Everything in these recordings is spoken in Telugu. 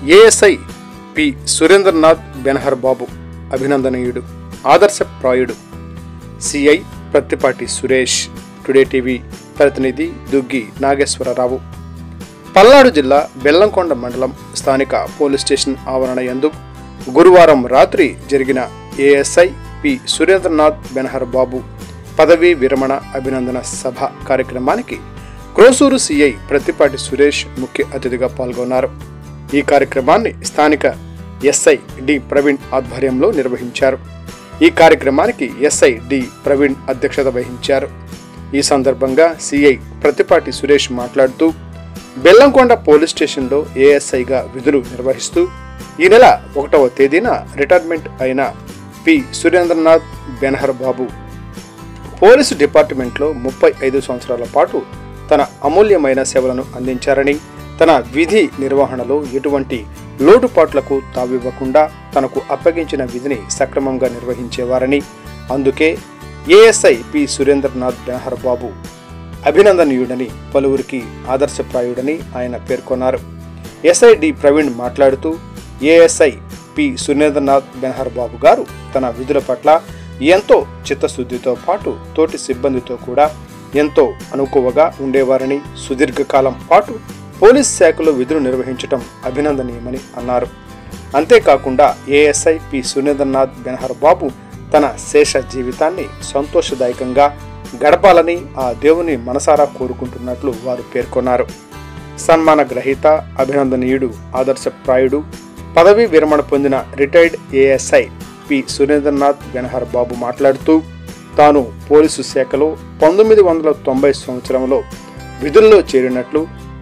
ఏఎస్ఐ పి సురేంద్రనాథ్ బెనహర్ బాబు అభినందనీయుడు, ఆదర్శప్రాయుడు. CI Prathipati Suresh. Today TV ప్రతినిధి దుగ్గి నాగేశ్వరరావు. పల్నాడు జిల్లా బెల్లంకొండ మండలం స్థానిక పోలీస్ స్టేషన్ ఆవరణ యందు గురువారం రాత్రి జరిగిన ఏఎస్ఐ పి సురేంద్రనాథ్ బెనహర్ బాబు పదవీ విరమణ అభినందన సభ కార్యక్రమానికి క్రోసూరు సిఐ ప్రత్తిపాటి సురేష్ ముఖ్య అతిథిగా పాల్గొన్నారు. ఈ కార్యక్రమాన్ని స్థానిక ఎస్ఐ డి ప్రవీణ్ ఆధ్వర్యంలో నిర్వహించారు. ఈ కార్యక్రమానికి ఎస్ఐ డి ప్రవీణ్ అధ్యక్షత వహించారు. ఈ సందర్భంగా సిఐ ప్రత్తిపాటి సురేష్ మాట్లాడుతూ, బెల్లంకొండ పోలీస్ స్టేషన్లో ఏఎస్ఐగా విధులు నిర్వహిస్తూ ఈ నెల 1వ తేదీన రిటైర్మెంట్ అయిన పి సురేంద్రనాథ్ బెనహర్ బాబు పోలీసు డిపార్ట్మెంట్లో 35 సంవత్సరాల పాటు తన అమూల్యమైన సేవలను అందించారని, తన విధి నిర్వహణలో ఎటువంటి లోటుపాట్లకు తావివ్వకుండా తనకు అప్పగించిన విధిని సక్రమంగా నిర్వహించేవారని, అందుకే ఏఎస్ఐ పి సురేంద్రనాథ్ బెనహర్ బాబు అభినందనీయుడని, పలువురికి ఆదర్శప్రాయుడని ఆయన పేర్కొన్నారు. ఎస్ఐ డి ప్రవీణ్ మాట్లాడుతూ, ఏఎస్ఐ పి సురేంద్రనాథ్ బెనహర్ బాబు గారు తన విధుల పట్ల ఎంతో చిత్తశుద్ధితో పాటు తోటి సిబ్బందితో కూడా ఎంతో అనుకువగా ఉండేవారని, సుదీర్ఘకాలం పాటు పోలీస్ శాఖలో విధులు నిర్వహించడం అభినందనీయమని అన్నారు. అంతేకాకుండా ఏఎస్ఐ పి సురేంద్రనాథ్ బెనహర్ బాబు తన శేష జీవితాన్ని సంతోషదాయకంగా గడపాలని ఆ దేవుని మనసారా కోరుకుంటున్నట్లు వారు పేర్కొన్నారు. సన్మాన గ్రహీత, అభినందనీయుడు, ఆదర్శప్రాయుడు, పదవీ విరమణ పొందిన retired ASI P Surendranath Benhur Babu మాట్లాడుతూ, తాను పోలీసు శాఖలో 1990 సంవత్సరంలో విధుల్లో చేరినట్లు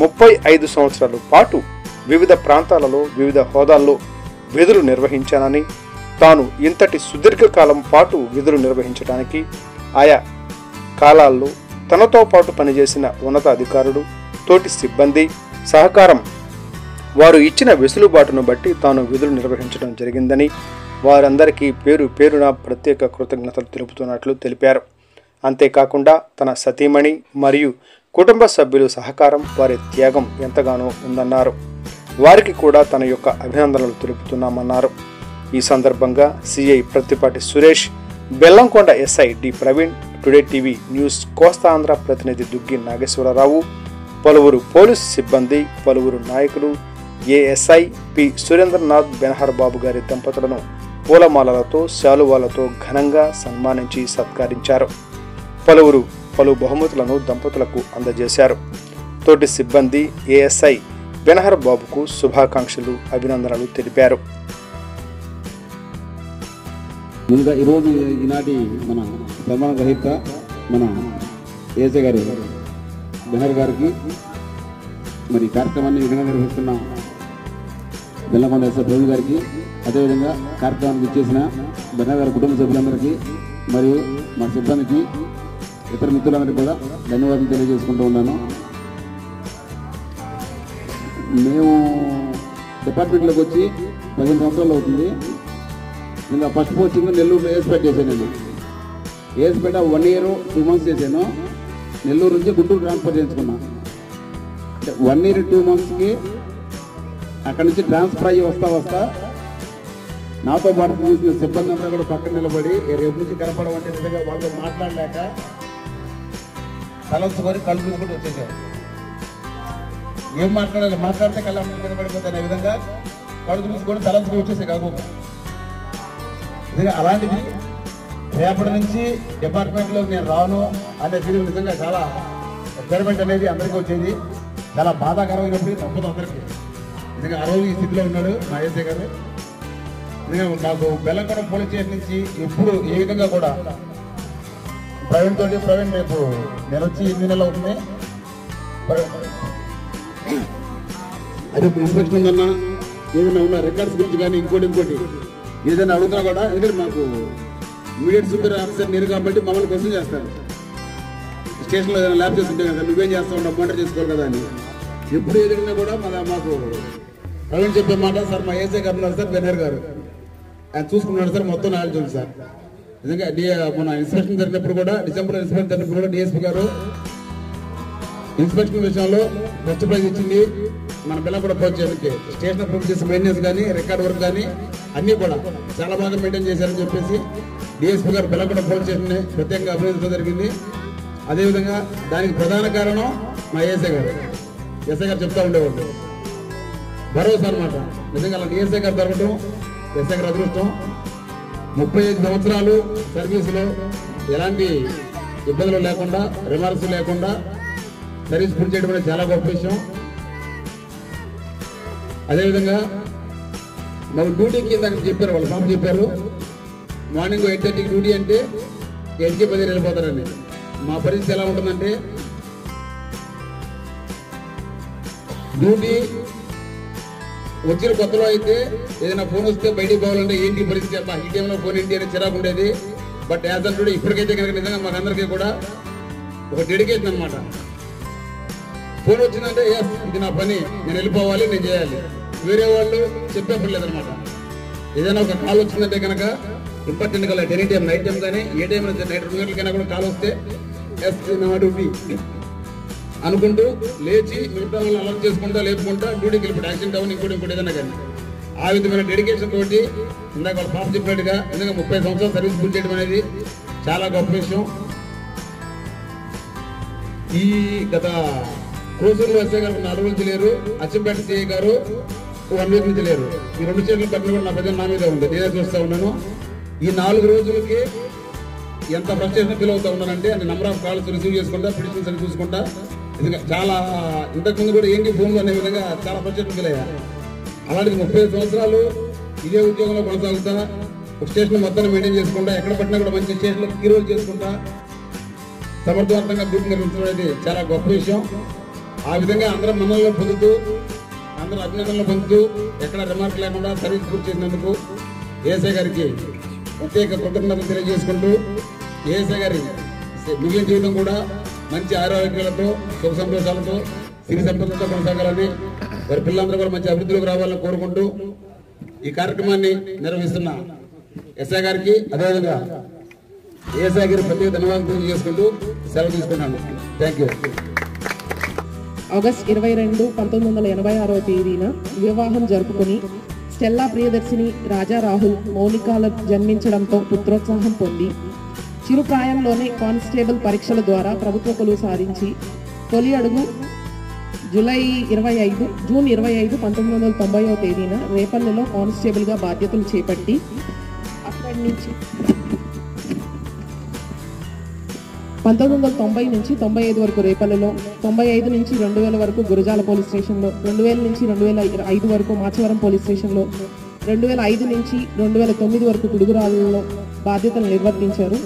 35 సంవత్సరాల పాటు వివిధ ప్రాంతాలలో వివిధ హోదాల్లో విధులు నిర్వహించానని, తాను ఇంతటి సుదీర్ఘకాలం పాటు విధులు నిర్వహించడానికి ఆయా కాలాల్లో తనతో పాటు పనిచేసిన ఉన్నత అధికారులు, తోటి సిబ్బంది సహకారం, వారు ఇచ్చిన వెసులుబాటును బట్టి తాను విధులు నిర్వహించడం జరిగిందని, వారందరికీ పేరు పేరున ప్రత్యేక కృతజ్ఞతలు తెలుపుతున్నట్లు తెలిపారు. అంతేకాకుండా తన సతీమణి మరియు కుటుంబ సభ్యుల సహకారం, వారి త్యాగం ఎంతగానో ఉందన్నారు. వారికి కూడా తన యొక్క అభినందనలు తెలుపుతున్నామన్నారు. ఈ సందర్భంగా CI Prathipati Suresh, Bellamkonda SI D Praveen, today TV news Kostandhra ప్రతినిధి దుగ్గి నాగేశ్వరరావు, పలువురు పోలీసు సిబ్బంది, పలువురు నాయకులు ఏఎస్ఐ పి సురేంద్రనాథ్ బెనహర్ బాబు గారి దంపతులను పూలమాలలతో, శాలువాలతో ఘనంగా సన్మానించి సత్కరించారు. పలు బహుమతులను దంపతులకు అందజేశారు. తోటి సిబ్బంది ఏఎస్ఐ బెనహర్ బాబుకు శుభాకాంక్షలు, అభినందనలు తెలిపారు. ముందుగా ఈరోజు ఈనాటి మన సన్మాన గ్రహీత మన ఏఎస్ఐ గారు బెనహర్ గారికి మరి కార్యక్రమాన్ని విధంగా నిర్వహిస్తున్న బెల్లంకొండ ఎస్ఐ ప్రవీణ్ గారికి, అదేవిధంగా కార్యక్రమానికి ఇచ్చేసిన బెనహర్ గారి కుటుంబ సభ్యులందరికీ మరియు మా సిబ్బందికి, ఇతర మిత్రులందరికీ కూడా ధన్యవాదాలు తెలియజేసుకుంటూ ఉన్నాను. మేము డిపార్ట్మెంట్లోకి వచ్చి 15 సంవత్సరాలు అవుతుంది. ఇంకా ఫస్ట్ పోస్టింగ్ నెల్లూరులో ఏఎస్పేట చేశానండి. ఏఎస్పేట 1 year 2 months చేశాను. నెల్లూరు నుంచి గుంటూరు ట్రాన్స్ఫర్ చేయించుకున్నాను. 1 year 2 monthsకి అక్కడి నుంచి ట్రాన్స్ఫర్ అయ్యి వస్తా నాతో పాటు చూసిన సిబ్బంది అంతా కూడా పక్కన నిలబడి రేపు నుంచి కనపడమంటే నిజంగా వాళ్ళతో మాట్లాడలేక తలంచుకొని కళ్ళు చూసుకుంటూ వచ్చేసారు. ఏం మాట్లాడితే కళ్ళ మీద పడిపోతాయి విధంగా కళ్ళు చూసుకొని తలంచుకొని వచ్చేసే కాకుండా నిజంగా అలాంటిది రేపటి నుంచి డిపార్ట్మెంట్లో నేను రాను అనే ఫీలింగ్ నిజంగా చాలా ఎక్సైట్మెంట్ అనేది అందరికీ వచ్చేది. చాలా బాధాకరమైనప్పుడు తప్పదు అందరికీ. నిజంగా ఆ రోజు ఈ స్థితిలో ఉన్నాడు మా ఏసీ గారు. నిజంగా నాకు బెల్లంకొండ పోలీస్ స్టేషన్ నుంచి ఎప్పుడు ఏ విధంగా కూడా ప్రవీణ్ రేపు నేను వచ్చి 8 నెలలు అవుతుంది. అదే ఇన్స్పెక్షన్ ఉందన్నా, ఏదైనా ఉన్న రికార్డ్స్ గురించి కానీ ఇంకోటి ఏదైనా అడుగుతున్నా కూడా, ఎందుకంటే మాకు ఇమీడియట్ సూపర్ ఆఫీసర్ నేను కాబట్టి మమ్మల్ని క్వశ్చన్ చేస్తారు. స్టేషన్లో ఏదైనా ల్యాబ్ చేస్తుంటే కదా, నువ్వేం చేస్తావు, మానిటర్ చేసుకోవాలి కదా అని. ఎప్పుడు ఎదిగినా కూడా మాకు ప్రవీణ్ చెప్పే మాట, సార్ మా ఏసీ గారు ఉన్నారు సార్, బెనహర్ గారు ఆయన చూసుకున్నాడు సార్, మొత్తం నాలెడ్జ్ ఉంది సార్. నిజంగా మన ఇన్స్పెక్షన్ జరిగినప్పుడు కూడా, డిసెంబర్ ఇన్స్పెక్షన్ జరిగినప్పుడు కూడా డిఎస్పీ గారు ఇన్స్పెక్షన్ విషయంలో ఫస్ట్ ప్రైజ్ ఇచ్చింది మన బెల్లంకొండ పోలీస్ స్టేషన్కి స్టేషన్ ప్రొసీజర్స్ మెయింటెనెన్స్ కానీ రికార్డ్ వర్క్ కానీ అన్నీ కూడా చాలా బాగా మెయింటైన్ చేశారని చెప్పేసి డిఎస్పీ గారు బెల్లంకొండ పోలీస్ స్టేషన్ని ప్రత్యేకంగా అభినందించడం జరిగింది. అదేవిధంగా దానికి ప్రధాన కారణం మా ఎస్ఐ గారు చెప్తా ఉండేవాళ్ళు. భరోసా అనమాట. నిజంగా అలా డిఎస్ఐ గారు దొరకటం ఎస్ఐ గారు అదృష్టం. 35 సంవత్సరాలు సర్వీసులో ఎలాంటి ఇబ్బందులు లేకుండా, రిమార్క్స్ లేకుండా సర్వీస్ పూర్తి చేయడం అనేది చాలా గొప్ప విషయం. అదేవిధంగా మాకు డ్యూటీకి ఇందాక చెప్పారు, వాళ్ళు పాప చెప్పారు, మార్నింగ్ 8:30కి డ్యూటీ అంటే 8కి 10 వెళ్ళిపోతారండి. మా పరిస్థితి ఎలా ఉంటుందంటే డ్యూటీ వచ్చిన కొత్తలో అయితే ఏదైనా ఫోన్ వస్తే బయటికి పోవాలంటే ఏంటి పరిస్థితి, అబ్బా ఈ టైంలో ఫోన్ ఏంటి అని చిరాకు ఉండేది. బట్ యాజ్ అన్ టుడే ఇప్పటికైతే కనుక నిజంగా మాకందరికీ కూడా ఒక డెడికేషన్ అనమాట. ఫోన్ వచ్చిందంటే ఎస్ ఇది నా పని, నేను వెళ్ళిపోవాలి, నేను చేయాలి. వేరే వాళ్ళు చెప్పే పని లేదనమాట. ఏదైనా ఒక కాల్ వచ్చిందంటే కనుక ఇంపార్టెంట్ గా ఎనీ టైం, నైట్ టైం కానీ ఏ టైం నైట్ 2 గంటలకైనా కూడా కాల్ వస్తే ఎస్ నా డ్యూటీ అనుకుంటూ లేచి మిగతా వాళ్ళని అలర్ట్ చేసుకుంటా లేపుకుంటా డ్యూటీకి వెళ్ళిపోయి యాక్సిడెంట్ అవ్వని ఇంకోటి ఏదైనా కానీ ఆ విధమైన డెడికేషన్ తోటి ఇందాక వాళ్ళ పాప చెప్పినట్టుగా నిజంగా 30 సంవత్సరాలు సర్వీస్ పూర్తి చేయడం అనేది చాలా గొప్ప విషయం. ఈ గత క్రూసర్లో ఎస్ఐ గారు 4 రోజులు లేరు, అచ్చంపేట సిఐ గారు 1 వీక్ నుంచి లేరు. ఈ 2 స్టేట్ల పట్ల కూడా నా పెద్ద నా మీద ఉంది, నేనే చూస్తూ ఉన్నాను. ఈ 4 రోజులకి ఎంత ఫ్రస్ట్రేషన్ ఫీల్ అవుతా ఉన్నానంటే అది నెంబర్ ఆఫ్ కాల్స్ రిసీవ్ చేసుకుంటా, పిటిషన్స్ అని చూసుకుంటా, చాలా ఇంతకుముందు కూడా ఏంటి ఫోన్లు అనే విధంగా చాలా ఫ్రస్ట్రేషన్ ఫీల్ అయ్యా. అలాంటి 35 సంవత్సరాలు ఇదే ఉద్యోగంలో కొనసాగుతా, ఒక స్టేషన్ మొత్తాన్ని మెయింటైన్ చేసుకుంటా, ఎక్కడ పట్టినా కూడా మంచి స్టేషన్లో కీరోలు చేసుకుంటా సమర్థవంతంగా డ్యూటీ నిర్వహించడం అనేది చాలా గొప్ప విషయం. ఆ విధంగా అందరం మనల్ని పొందుతూ, అందరూ అభినందనలు పొందుతూ, ఎక్కడ రిమార్క్ లేకుండా సర్వీస్ పూర్తి చేసినందుకు ఏఎస్ఐ గారికి ప్రత్యేక కృతజ్ఞతలు తెలియజేసుకుంటూ, ఏఎస్ఐ గారి మిగిలిన జీవితం కూడా మంచి ఆరోగ్యాలతో, సుఖ సంతోషాలతో, సిరి సంపదలతో కొనసాగాలని, వారి పిల్లలందరూ కూడా మంచి అభివృద్ధిలోకి రావాలని కోరుకుంటూ ఈ కార్యక్రమాన్ని నిర్వహిస్తున్న ఎస్ఐ గారికి అదేవిధంగా ఏఎస్ఐ గారి ప్రత్యేక ధన్యవాదాలు తెలియజేసుకుంటూ సెలవు తీసుకున్నాను. Thank you. ఆగస్ట్ 22, 1986వ తేదీన వివాహం జరుపుకుని స్టెల్లా ప్రియదర్శిని, రాజా రాహుల్, మౌనికాల జన్మించడంతో పుత్రోత్సాహం పొంది చిరుప్రాయంలోనే కానిస్టేబుల్ పరీక్షల ద్వారా ప్రభుత్వ కొలువు సాధించి తొలి అడుగు జూన్ 25, 1990వ తేదీన రేపల్లెలో కానిస్టేబుల్గా బాధ్యతలు చేపట్టి అక్కడి నుంచి 1990 నుంచి 95 వరకు రేపల్లెలో, 95 నుంచి 2000 వరకు గురజాల పోలీస్ స్టేషన్లో, 2000 నుంచి 2005 వరకు మాచవరం పోలీస్ స్టేషన్లో, 2005 నుంచి 2009 వరకు పిడుగురాళ్ళలో బాధ్యతలు నిర్వర్తించారు.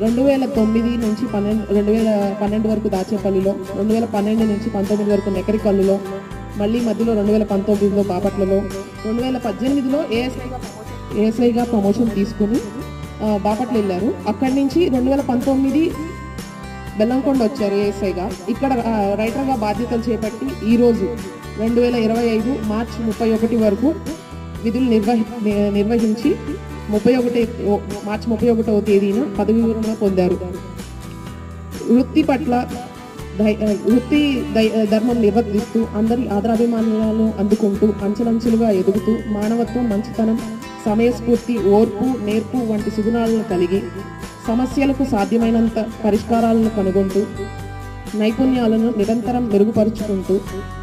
2009 నుంచి 2012 వరకు దాచేపల్లిలో, 2012 నుంచి 19 వరకు నెకరికల్లులో, మళ్ళీ మధ్యలో 2019లో బాపట్లలో, 2018లో ఏఎస్ఐగా ప్రమోషన్ తీసుకుని బాపట్ల వెళ్ళారు. అక్కడి నుంచి 2019 బెల్లంకొండ వచ్చారు ఏఎస్ఐగా. ఇక్కడ రైటర్గా బాధ్యతలు చేపట్టి ఈరోజు 2025 మార్చి 31 వరకు విధులు నిర్వహించి మార్చి 31వ తేదీన పదవి విరమణ పొందారు. వృత్తి ధర్మం నిర్వర్తిస్తూ అందరి ఆదరాభిమానాలను అందుకుంటూ అంచెలంచెలుగా ఎదుగుతూ మానవత్వం, మంచితనం, సమయస్ఫూర్తి, ఓర్పు, నేర్పు వంటి సుగుణాలను కలిగి సమస్యలకు సాధ్యమైనంత పరిష్కారాలను కనుగొంటూ నైపుణ్యాలను నిరంతరం మెరుగుపరుచుకుంటూ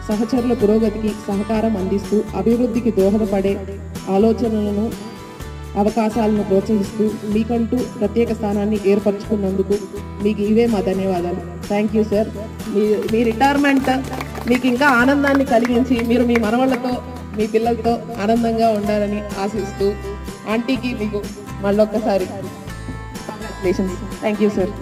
సహచరుల పురోగతికి సహకారం అందిస్తూ అభివృద్ధికి దోహదపడే ఆలోచనలను, అవకాశాలను ప్రోత్సహిస్తూ మీకంటూ ప్రత్యేక స్థానాన్ని ఏర్పరచుకున్నందుకు మీకు ఇవే మా ధన్యవాదాలు. Thank you sir. Me retirement మీకు ఇంకా ఆనందాన్ని కలిగించి మీరు మీ మనవళ్లతో, మీ పిల్లలతో ఆనందంగా ఉండాలని ఆశిస్తూ ఆంటీకి మీకు మళ్ళొక్కసారి కంగ్రాచులేషన్స్. Thank you sir.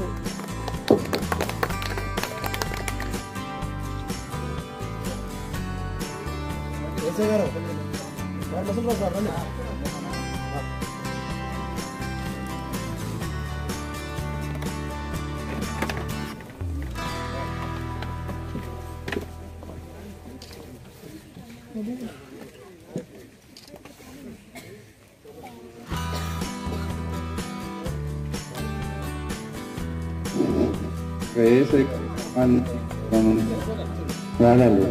వాడాలి.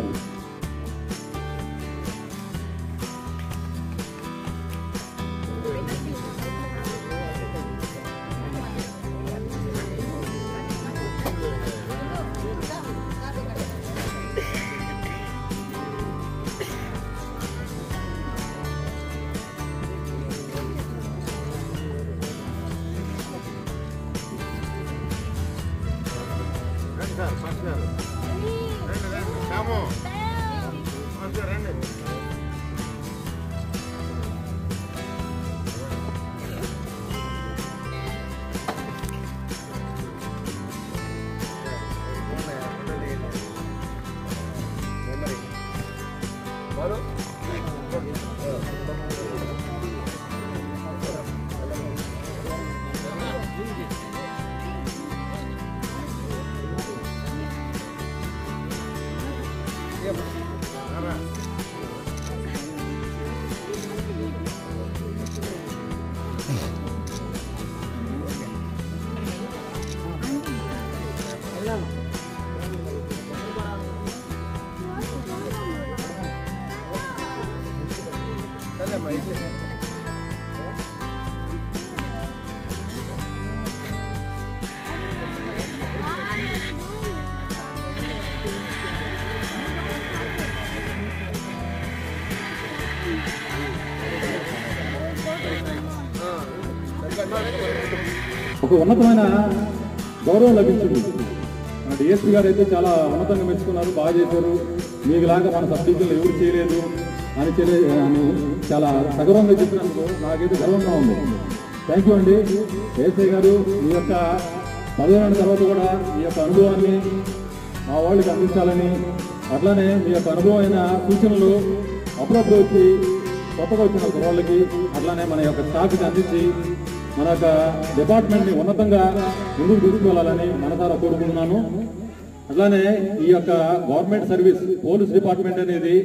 ఒక ఉన్నతమైన గౌరవం లభించింది. మన డిఎస్పీ గారు అయితే చాలా ఉన్నతంగా మెచ్చుకున్నారు, బాగా చేశారు, మీకులాగా మన సబ్ డివిజన్లో ఎవరు చేయలేదు అని చాలా సగౌరవంగా చెప్పినందుకు నాకైతే గర్వంగా ఉంది. థ్యాంక్ యూ అండి ఏఎస్ఐ గారు. మీ యొక్క పదవిన తర్వాత కూడా మీ యొక్క అనుభవాన్ని మా వాళ్ళకి అందించాలని, అట్లానే మీ యొక్క అనుభవమైన సూచనలు అప్పుడప్పుడు వచ్చి కొత్తగా వచ్చిన కుర్రాళ్ళకి అట్లానే మన యొక్క స్టాఫ్కి అందించి మన యొక్క డిపార్ట్మెంట్ని ఉన్నతంగా ముందుకు తీసుకువెళ్ళాలని మనసారా కోరుకుంటున్నాను. అట్లానే ఈ యొక్క గవర్నమెంట్ సర్వీస్ పోలీస్ డిపార్ట్మెంట్ అనేది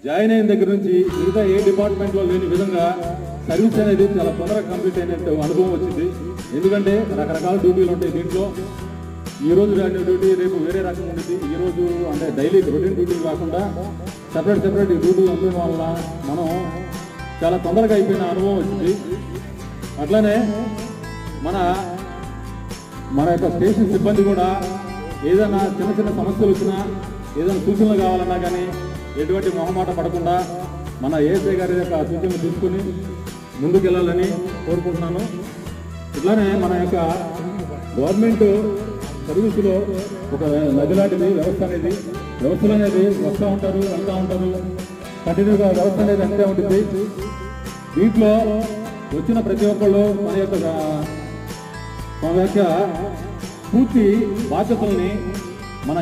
జాయిన్ అయిన దగ్గర నుంచి మిగతా ఏ డిపార్ట్మెంట్లో లేని విధంగా సర్వీస్ అనేది చాలా తొందరగా కంప్లీట్ అయినట్టు అనుభవం వచ్చింది. ఎందుకంటే రకరకాల డ్యూటీలు ఉంటాయి దీంట్లో. ఈ రోజు డ్యూటీ రేపు వేరే రకంగా ఉండేది. ఈ రోజు అంటే డైలీ రొటీన్ డ్యూటీలు కాకుండా సెపరేట్ డ్యూటీలు ఉండడం వల్ల మనం చాలా తొందరగా అయిపోయిన అనుభవం వచ్చింది. అట్లానే మన యొక్క స్టేషన్ సిబ్బంది కూడా ఏదైనా చిన్న చిన్న సమస్యలు వచ్చినా, ఏదైనా సూచనలు కావాలన్నా కానీ ఎటువంటి మొహమాట పడకుండా మన ఏఎస్ఐ గారి యొక్క సూచనలు తీసుకుని ముందుకు వెళ్ళాలని కోరుకుంటున్నాను. ఇట్లానే మన యొక్క గవర్నమెంట్ సర్వీసులో ఒక నది లాంటిది వ్యవస్థలు అనేది వస్తూ ఉంటారు, వెళ్తూ ఉంటారు, కంటిన్యూగా వ్యవస్థ అనేది అంతే ఉంటుంది. దీంట్లో వచ్చిన ప్రతి ఒక్కళ్ళు మన యొక్క పూర్తి బాధ్యతల్ని మన